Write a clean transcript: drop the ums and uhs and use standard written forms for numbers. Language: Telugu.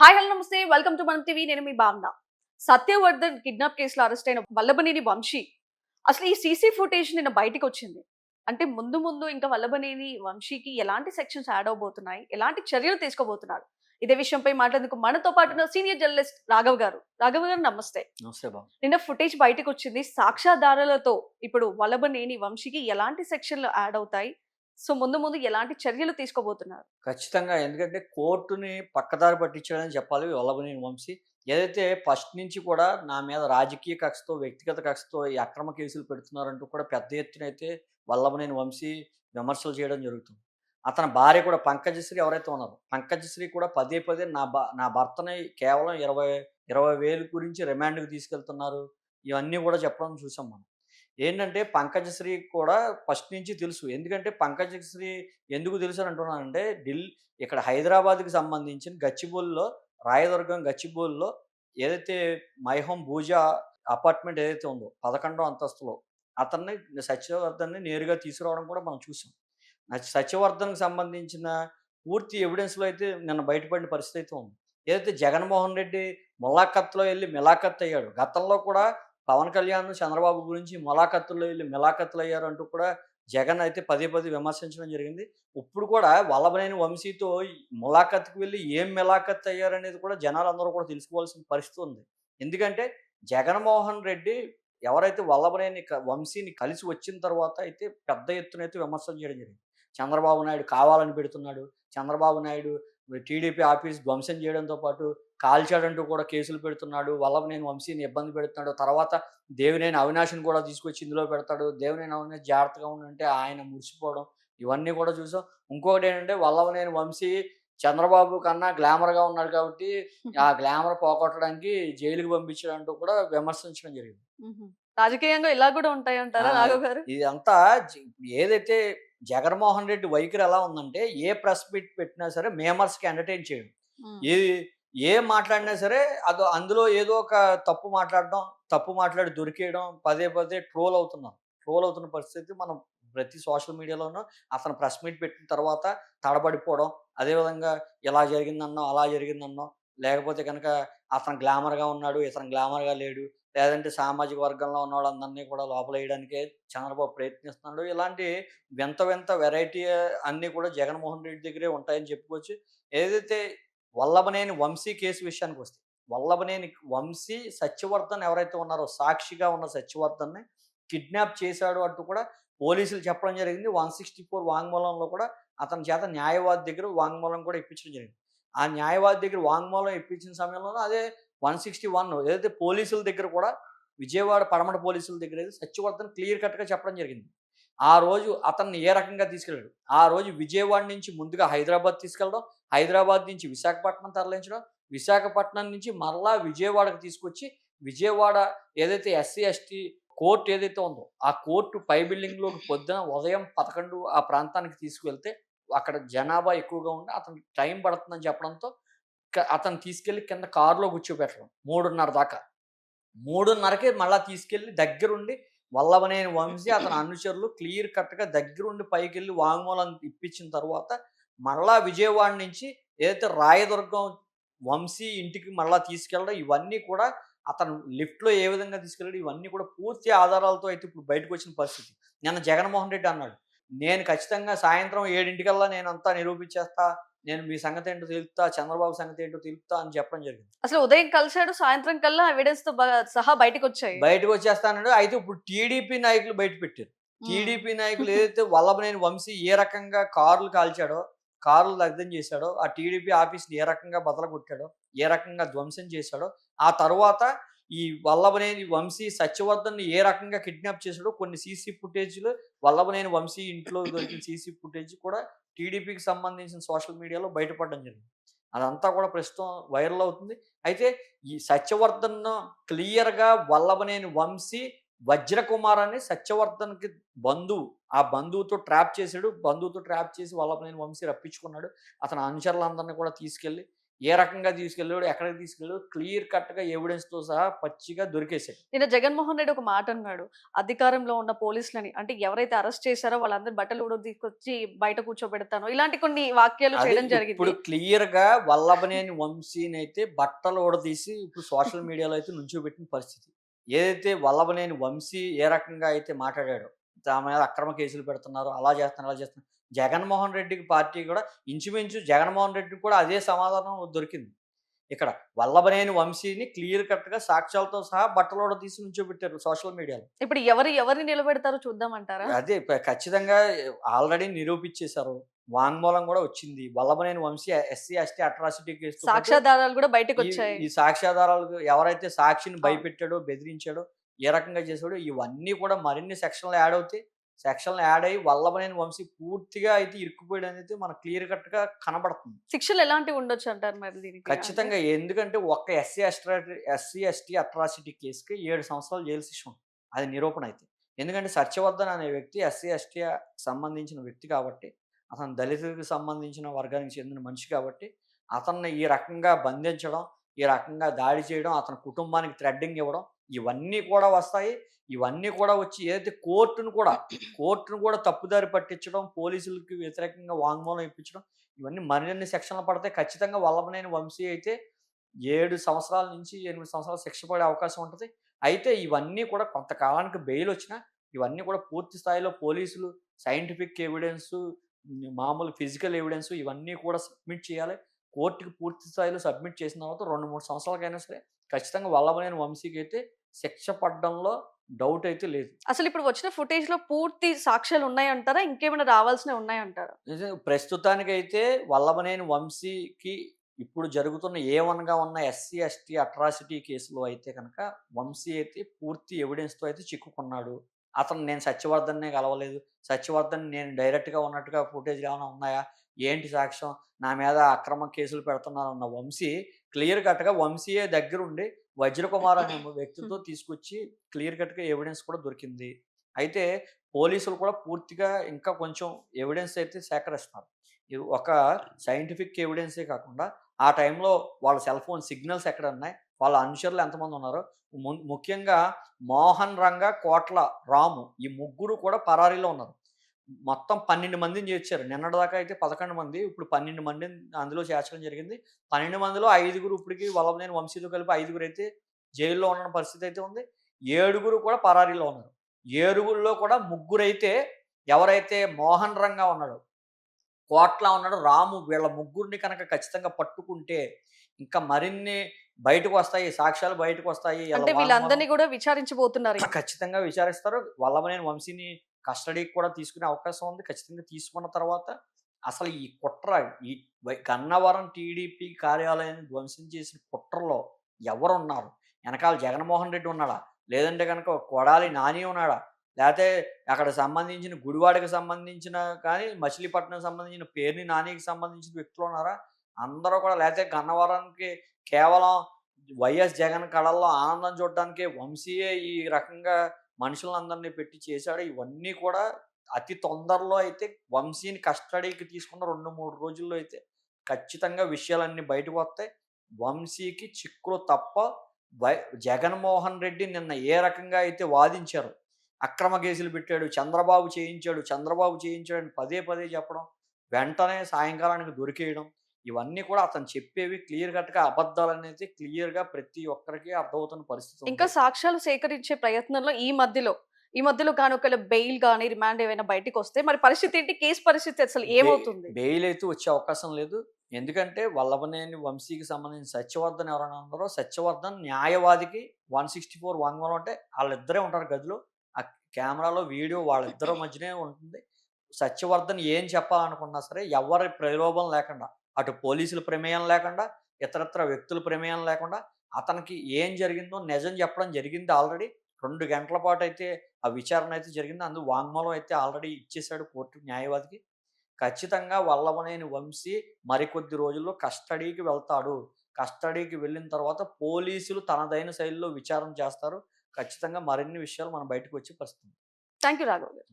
హాయ్ హలో నమస్తే వెల్కమ్ టు మనం టీవీ. నేను మీ భావన. సత్యవర్ధన్ కిడ్నాప్ కేసులో అరెస్ట్ అయిన వల్లభనేని వంశీ అసలు ఈ సీసీ ఫుటేజ్ నిన్న బయటకు వచ్చింది. అంటే ముందు ముందు ఇంకా వల్లభనేని వంశీకి ఎలాంటి సెక్షన్స్ యాడ్ అవబోతున్నాయి, ఎలాంటి చర్యలు తీసుకోబోతున్నారు, ఇదే విషయంపై మాట్లాడేందుకు మనతో పాటు ఉన్న సీనియర్ జర్నలిస్ట్ రాఘవ్ గారు నమస్తే. నమస్తే బాబు. నిన్న ఫుటేజ్ బయటకు వచ్చింది. సాక్ష్యాధారాలతో ఇప్పుడు వల్లభనేని వంశీకి ఎలాంటి సెక్షన్లు యాడ్ అవుతాయి, సో ముందు ముందు ఎలాంటి చర్యలు తీసుకోబోతున్నారు? ఖచ్చితంగా. ఎందుకంటే కోర్టుని పక్కదారి పట్టించాడని చెప్పాలి వల్లభనేని వంశీ. ఏదైతే ఫస్ట్ నుంచి కూడా నా మీద రాజకీయ కక్షతో, వ్యక్తిగత కక్షతో ఈ అక్రమ కేసులు పెడుతున్నారంటూ కూడా పెద్ద ఎత్తున అయితే వల్లభనేని వంశీ విమర్శలు చేయడం జరుగుతుంది. అతని భార్య కూడా పంకజశ్రీ ఎవరైతే ఉన్నారో, పంకజశ్రీ కూడా పదే పదే నా భర్తని కేవలం 20,000 గురించి రిమాండ్‌కి తీసుకెళ్తున్నారు. ఇవన్నీ కూడా చెప్పడం చూసాం మనం. ఏంటంటే పంకజశ్రీ కూడా ఫస్ట్ నుంచి తెలుసు. ఎందుకంటే పంకజశ్రీ ఎందుకు తెలుసని అంటున్నానంటే ఇక్కడ హైదరాబాద్‌కి సంబంధించిన గచ్చిబౌలిలో, రాయదుర్గం గచ్చిబౌలిలో ఏదైతే మైహోమ్ భూజా అపార్ట్మెంట్ ఏదైతే ఉందో 11వ అంతస్తులో అతన్ని సత్యవర్ధన్‌ని నేరుగా తీసుకురావడం కూడా మనం చూసాం. సత్యవర్ధన్‌కి సంబంధించిన పూర్తి ఎవిడెన్స్‌లో అయితే నిన్న బయటపడిన పరిస్థితి అయితే ఉంది. ఏదైతే జగన్మోహన్ రెడ్డి ములాఖత్‌లో ఎళ్లి మిలాఖత్ అయ్యాడు. గతంలో కూడా పవన్ కళ్యాణ్, చంద్రబాబు గురించి ములాఖత్తుల్లో ఎళ్లి మిలాఖత్తులయ్యారు అంటూ కూడా జగన్ అయితే పదే పదే విమర్శించడం జరిగింది. ఇప్పుడు కూడా వల్లభనేని వంశీతో ములాఖత్‌కి వెళ్లి ఏం మిలాఖత్ అయ్యారనేది కూడా జనాలందరూ కూడా తెలుసుకోవాల్సిన పరిస్థితి ఉంది. ఎందుకంటే జగన్మోహన్ రెడ్డి ఎవరైతే వల్లభనేని వంశీని కలిసి వచ్చిన తర్వాత అయితే పెద్ద ఎత్తున అయితే విమర్శలు చేయడం జరిగింది. చంద్రబాబు నాయుడు కావాలని పెడుతున్నాడు. చంద్రబాబు నాయుడు టీడీపీ ఆఫీస్ ధ్వంసం చేయడంతో పాటు కాల్చాడంటూ కూడా కేసులు పెడుతున్నాడు. వల్లభనేని వంశీని ఇబ్బంది పెడుతున్నాడు. తర్వాత దేవినేని అవినాష్‌ని కూడా తీసుకొచ్చి ఇందులో పెడతాడు. దేవినేని అవినాష్ జాగ్రత్తగా ఉండంటే ఆయన మురిసిపోవడం. ఇవన్నీ కూడా చూసాం. ఇంకొకటేంటంటే వల్లభనేని వంశీ చంద్రబాబు కన్నా గ్లామర్‌గా ఉన్నాడు కాబట్టి ఆ గ్లామర్ పోగొట్టడానికి జైలుకి పంపించాడంటూ కూడా విమర్శించడం జరిగింది. రాజకీయంగా ఇలా కూడా ఉంటాయంటారా ఆ! రాఘవ్ గారు? ఇదంతా ఏదైతే జగన్మోహన్ రెడ్డి వైఖరి ఎలా ఉందంటే ఏ ప్రెస్ మీట్ పెట్టినా సరే మేమర్స్‌కి ఎంటర్‌టైన్ చేయడం. హ్మ్. ఏది ఏం మాట్లాడినా సరే అందులో ఏదో ఒక తప్పు మాట్లాడడం, తప్పు మాట్లాడి దొరికేయడం, పదే పదే ట్రోల్ అవుతున్నాం. ట్రోల్ అవుతున్న పరిస్థితి మనం ప్రతి సోషల్ మీడియాలోనూ అతను ప్రెస్ మీట్ పెట్టిన తర్వాత తడబడిపోవడం, అదేవిధంగా ఇలా జరిగిందనడం, అలా జరిగిందనడం, లేకపోతే గనక అతను గ్లామర్‌గా ఉన్నాడు, ఇతను గ్లామర్‌గా లేడు, లేదంటే సామాజిక వర్గంలో ఉన్నోళ్ళందరినీ కూడా లోపలేయడానికే చంద్రబాబు ప్రయత్నిస్తున్నాడు. ఇలాంటి వింత వింత వెరైటీ అన్నీ కూడా జగన్మోహన్ రెడ్డి దగ్గరే ఉంటాయని చెప్పుకోవచ్చు. ఏదైతే వల్లభనేని వంశీ కేసు విషయానికొస్తే, వల్లభనేని వంశీ సత్యవర్ధన్ ఎవరైతే ఉన్నారో సాక్షిగా ఉన్న సత్యవర్ధన్‌ని కిడ్నాప్ చేశాడు అంటూ కూడా పోలీసులు చెప్పడం జరిగింది. 164 వాంగ్మూలంలో కూడా అతని చేత న్యాయవాది దగ్గర వాంగ్మూలం కూడా ఇప్పించడం జరిగింది. ఆ న్యాయవాది దగ్గర వాంగ్మూలం ఇప్పించిన సమయంలోనే అదే 161 ఏదైతే పోలీసుల దగ్గర కూడా విజయవాడ పడమట పోలీసుల దగ్గర అయితే సత్యవర్ధన్ క్లియర్ కట్‌గా చెప్పడం జరిగింది. ఆ రోజు అతన్ని ఏ రకంగా తీసుకెళ్ళాడు. ఆ రోజు విజయవాడ నుంచి ముందుగా హైదరాబాద్ తీసుకెళ్ళడం, హైదరాబాద్ నుంచి విశాఖపట్నం తరలించడం, విశాఖపట్నం నుంచి మరలా విజయవాడకు తీసుకొచ్చి, విజయవాడ ఏదైతే ఎస్సీ, ఎస్టీ కోర్ట్ ఏదైతే ఉందో, ఆ కోర్టు పై బిల్డింగ్‌లోకి పొద్దున ఉదయం 11 ఆ ప్రాంతానికి తీసుకువెళ్తే, అక్కడ జనాభా ఎక్కువగా ఉండి అతనికి టైం పడుతుందని చెప్పడంతో అతన్ని తీసుకెళ్ళి కింద కారులో కూర్చోబెట్టడం 3:30 దాకా. 3:30కే మళ్ళా తీసుకెళ్ళి దగ్గరుండి వల్లభనేని వంశీ అతని అనుచరులు క్లియర్ కట్‌గా దగ్గరుండి పైకెళ్ళి వాంగ్మూలం ఇప్పించిన తర్వాత, మళ్ళా విజయవాడ నుంచి ఏదైతే రాయదుర్గం వంశీ ఇంటికి మళ్ళా తీసుకెళ్ళడం ఇవన్నీ కూడా అతను లిఫ్ట్‌లో ఏ విధంగా తీసుకెళ్ళాడు ఇవన్నీ కూడా పూర్తి ఆధారాలతో అయితే ఇప్పుడు బయటకొచ్చిన పరిస్థితి. నిన్న జగన్మోహన్ రెడ్డి అన్నాడు. "నేను ఖచ్చితంగా సాయంత్రం 7:00కల్లా నేనంతా నిరూపించేస్తా. నేను మీ సంగతేంటో తెలుపుతా. చంద్రబాబు సంగతేంటో తెలుపుతా" అని చెప్పడం జరిగింది. అసలు ఉదయం కలిసాడు, సాయంత్రం కల్లా ఎవిడెన్స్‌తో సహా బయటకొచ్చాయి. బయటకొచ్చేస్తానన్నాడు. అయితే ఇప్పుడు టీడీపీ నాయకులు బయట పెట్టారు. హ్మ్. టీడీపీ నాయకులు ఏదైతే వల్లభనేని వంశీ ఏ రకంగా కార్లు కాల్చాడో, కార్లు దగ్ధం చేశాడో, ఆ టీడీపీ ఆఫీస్‌ని ఏ రకంగా బదలగొట్టాడో, ఏ రకంగా ధ్వంసం చేశాడో, ఆ తరువాత ఈ వల్లభనేని వంశీ సత్యవర్ధన్‌ని ఏ రకంగా కిడ్నాప్ చేశాడో కొన్ని సీసీ ఫుటేజ్‌లు వల్లభనేని వంశీ ఇంట్లో దొరికిన సీసీ ఫుటేజ్ కూడా టీడీపీకి సంబంధించిన సోషల్ మీడియాలో బయటపడడం జరిగింది. అదంతా కూడా ప్రస్తుతం వైరల్ అవుతుంది. అయితే ఈ సత్యవర్ధన్ క్లియర్‌గా వల్లభనేని వంశీ వజ్రకుమార్ అని సత్యవర్ధన్‌కి బంధువు. ఆ బంధువుతో ట్రాప్ చేసాడు. బంధువుతో ట్రాప్ చేసి వల్లభనేని వంశీ రప్పించుకున్నాడు. అతని అనుచరులందరిని కూడా తీసుకెళ్ళి ఏ రకంగా తీసుకెళ్ళాడు, ఎక్కడికి తీసుకెళ్ళాడు క్లియర్ కట్‌గా ఎవిడెన్స్‌తో సహా పచ్చిగా దొరికేసాయి. నిన్న జగన్మోహన్ రెడ్డి ఒక మాట అన్నాడు. అధికారంలో ఉన్న పోలీసులని అంటే ఎవరైతే అరెస్ట్ చేశారో వాళ్ళందరి బట్టలు ఊడలు తీసుకొచ్చి బయట కూర్చోబెడతాను. ఇలాంటి కొన్ని వాక్యాలు అది చేయడం ఇప్పుడు జరిగింది. క్లియర్‌గా వల్లభనేని వంశీనైతే బట్టలు ఊడదీసి ఇప్పుడు సోషల్ మీడియాలో అయితే నుంచోబెట్టిన పరిస్థితి. ఏదైతే వల్లభనేని వంశీ ఏ రకంగా అయితే మాట్లాడాడో, తన మీద అక్రమ కేసులు పెడుతున్నారు, అలా చేస్తున్నారు, అలా చేస్తున్నారు. జగన్మోహన్ రెడ్డికి పార్టీ కూడా ఇంచుమించు జగన్మోహన్ రెడ్డికి కూడా అదే సమాధానం దొరికింది. ఇక్కడ వల్లభనేని వంశీని క్లియర్ కట్‌గా సాక్ష్యాలతో సహా బట్టలు ఊడదీసి నుంచోబెట్టారు సోషల్ మీడియాలో. ఇప్పుడు ఎవరిని నిలబెడతారో చూద్దామంటారా? అదే ఖచ్చితంగా ఆల్రెడీ నిరూపించేశారు. వాంగ్మూలం గూడా వచ్చింది. Vallabhaneni Vamsi SC, ST atrocity కేసుతో పాటు సాక్ష్యాధారాలు కూడా ఈ బయటకొచ్చాయి. ఈ సాక్ష్యాధారాలు ఎవరైతే సాక్షిని అవును. భయపెట్టాడో, బెదిరించాడో, ఏ రకంగా చేసాడో ఇవన్నీ కూడా మరిన్ని సెక్షన్‌లు యాడ్ అవుతాయి. సెక్షన్‌లు యాడ్ అయ్యి వల్లభనేని వంశీ పూర్తిగా అయితే ఇరుక్కుపోయాడనేది మనకు క్లియర్ కట్‌గా కనబడుతుంది. శిక్షలు ఎలాంటివి ఉండొచ్చంటారు మరి దీనికి? అంటే ఖచ్చితంగా ఎందుకంటే ఒక్క ఎస్సీ, ఎస్టీ అట్రాసిటీ కేస్‌కి 7 సంవత్సరాలు జైలు శిక్ష ఉంటుంది. అది నిరూపణ అయితే. ఎందుకంటే సత్యవర్ధన్ అనే వ్యక్తి ఎస్సీ, ఎస్టీ సంబంధించిన వ్యక్తి కాబట్టి, అతను దళితులకు సంబంధించిన వర్గానికి చెందిన మనిషి కాబట్టి, అతన్ని ఈ రకంగా బంధించడం, ఈ రకంగా దాడి చేయడం, అతని కుటుంబానికి థ్రెడ్డింగ్ ఇవ్వడం ఇవన్నీ కూడా వస్తాయి. ఇవన్నీ కూడా వచ్చి ఏదైతే కోర్ట్‌ను కూడా తప్పుదారి పట్టించడం, పోలీసులకి వ్యతిరేకంగా వాంగ్మూలం ఇప్పించడం ఇవన్నీ మరిన్ని సెక్షన్‌లు పడతాయి. ఖచ్చితంగా వల్లభనేని వంశీ అయితే 7 సంవత్సరాల నుంచి 8 సంవత్సరాలు శిక్ష పడే అవకాశం ఉంటది. అయితే ఇవన్నీ కూడా కొంతకాలానికి బెయిలొచ్చినా, ఇవన్నీ కూడా పూర్తి స్థాయిలో పోలీసులు సైంటిఫిక్ ఎవిడెన్సు, మామూలు ఫిజికల్ ఎవిడెన్సు ఇవన్నీ కూడా సబ్మిట్ చేయాలి. కోర్ట్‌కి పూర్తి స్థాయిలో సబ్మిట్ చేసిన తర్వాత 2, 3 సంవత్సరాలకైనా సరే ఖచ్చితంగా వల్లభనేని వంశీకైతే శిక్ష పడడంలో డౌట్ అయితే లేదు. అసలిప్పుడు వచ్చిన ఫుటేజ్‌లో పూర్తి సాక్ష్యాలు ఉన్నాయంటారా? ఇంకేమైనా రావాల్సినవి ఉన్నాయంటారా? ప్రస్తుతానికైతే వల్లభనేని వంశీకి ఇప్పుడు జరుగుతున్న ఏ1గా ఉన్న ఎస్సీ, ఎస్టీ అట్రాసిటీ కేసులో అయితే గనక వంశీ అయితే పూర్తి ఎవిడెన్స్‌తో అయితే చిక్కుకున్నాడు. అతను నేను సత్యవర్ధన్‌నే కలవలేదు. సత్యవర్ధన్ నేను డైరెక్ట్‌గా ఉన్నట్టుగా ఫుటేజ్‌లు ఏమైనా ఉన్నాయా? ఏంటి సాక్ష్యం? నా మీద అక్రమ కేసులు పెడుతున్నారన్న వంశీ క్లియర్ కట్‌గా వంశీయే దగ్గరుండి వజ్రకుమార్ అనే వ్యక్తితో తీసుకొచ్చి క్లియర్ కట్‌గా ఎవిడెన్స్ కూడా దొరికింది. అయితే పోలీసులు కూడా పూర్తిగా ఇంకా కొంచెం ఎవిడెన్స్ అయితే సేకరిస్తున్నారు. ఇది ఒక సైంటిఫిక్ ఎవిడెన్సే కాకుండా, ఆ టైంలో వాళ్ళ సెల్ ఫోన్ సిగ్నల్స్ ఎక్కడున్నాయి, వాళ్ళ అనుచరులు ఎంతమంది ఉన్నారో, ముఖ్యంగా మోహన్ రంగ, కోట్ల రాము ఈ ముగ్గురు కూడా పరారీలో ఉన్నారు. మొత్తం 12 మందిని చేర్చారు. నిన్నటిదాకా అయితే 11 మంది. ఇప్పుడు 12 మందిని అందులో చేర్చడం జరిగింది. 12 మందిలో 5గురు ఇప్పటికి వల్లభనేని వంశీతో కలిపి 5గురైతే జైల్‌లో ఉన్న పరిస్థితి అయితే ఉంది. 7గురు కూడా పరారీలో ఉన్నారు. 7గురిలో కూడా ముగ్గురైతే ఎవరైతే మోహన్ రంగా ఉన్నాడో, కోట్ల ఉన్నాడు, రాము వీళ్ళ ముగ్గురిని కనుక ఖచ్చితంగా పట్టుకుంటే ఇంకా మరిన్ని బయటకొస్తాయి. సాక్ష్యాలు బయటకొస్తాయి. ఈళ్ళ అంటే వాంగ్మూలం వీళ్ళందరిని కూడా విచారించబోతున్నారింక. ఖచ్చితంగా విచారిస్తారు. వల్లభనేని వంశీని కస్టడీకి కూడా తీసుకునే అవకాశం ఉంది. ఖచ్చితంగా తీసుకున్న తర్వాత అసలు ఈ కుట్ర ఈ గన్నవరం టీడీపీ కార్యాలయాన్ని ధ్వంసం చేసిన కుట్రలో ఎవరున్నారు? ఎనకాల జగన్మోహన్ రెడ్డి ఉన్నాడా? లేదంటే గనక కొడాలి నాని ఉన్నాడా? లేతే అక్కడ సంబంధించిన గుడివాడకి సంబంధించిన కానీ, మచిలీపట్నంకి సంబంధించిన పేర్ని నానికి సంబంధించిన వ్యక్తులున్నారా? అందరూ కూడా లేతే గన్నవరానికి కేవలం వైఎస్ జగన్ కళల్లో ఆనందం చూడడానికే వంశీయే ఈ రకంగా మనుషులందరిని పెట్టి చేశాడు. ఇవన్నీ కూడా అతి తొందరలో అయితే వంశీని కస్టడీకి తీసుకున్న 2, 3 రోజుల్లో అయితే ఖచ్చితంగా విషయాలన్నీ బయటకొస్తాయి. వంశీకి చిక్కులు తప్ప వై జగన్మోహన్ రెడ్డి నిన్న ఏ రకంగా అయితే వాదించారో, అక్రమ కేసులు పెట్టాడు, చంద్రబాబు చేయించాడని పదే పదే చెప్పడం, వెంటనే సాయంకాలానికి దొరికేయడం, ఇవన్నీ కూడా అతను చెప్పేవి క్లియర్ కట్‌గా అబద్ధాలనేది క్లియర్‌గా ప్రతి ఒక్కరికి అర్థమవుతున్న పరిస్థితి ఇంకా ఉంది. సాక్ష్యాలు సేకరించే ప్రయత్నంలో ఈ మధ్యలో గాని ఒకవేళ బెయిల్ గాని, రిమాండ్ ఏవైనా బయటికొస్తే మరి పరిస్థితి ఏంటి? కేస్ పరిస్థితి అసలు ఏమవుతుంది? బెయిల్ అయితే వచ్చే అవకాశం లేదు. ఎందుకంటే వల్లభనేని వంశీకి సంబంధించిన సత్యవర్ధన్ ఎవరైనా ఉన్నారో, సత్యవర్ధన్ న్యాయవాదికి 164 వాంగ్మూలం అంటే ఆళ్ళిద్దరే ఉంటారు గదిలో. ఆ కెమెరాలో వీడియో వాళ్ళిద్దరి మధ్యనే ఉంటుంది. సత్యవర్ధన్ ఏం చెప్పాలనుకున్నా సరే ఎవరి ప్రలోభం లేకుండా, అటు పోలీసుల ప్రమేయం లేకుండా, ఇతరితర వ్యక్తుల ప్రమేయం లేకుండా అతనికి ఏం జరిగిందో నిజం చెప్పడం జరిగింది ఆల్రెడీ. 2 గంటల పాటయితే ఆ విచారణ అయితే జరిగింది. వాంగ్మూలం అయితే ఆల్రెడీ ఇచ్చేసాడు కోర్టు న్యాయవాదికి. ఖచ్చితంగా వల్లభనేని వంశీ మరికొద్ది రోజుల్లో కస్టడీకి వెళ్తాడు. కస్టడీకి వెళ్ళిన తర్వాత పోలీసులు తనదైన శైలిలో విచారణ చేస్తారు. ఖచ్చితంగా మరిన్ని విషయాలు మనం బయటకు వచ్చే పరిస్థితి ఉంది. థాంక్ యూ రాఘవ్ గారు.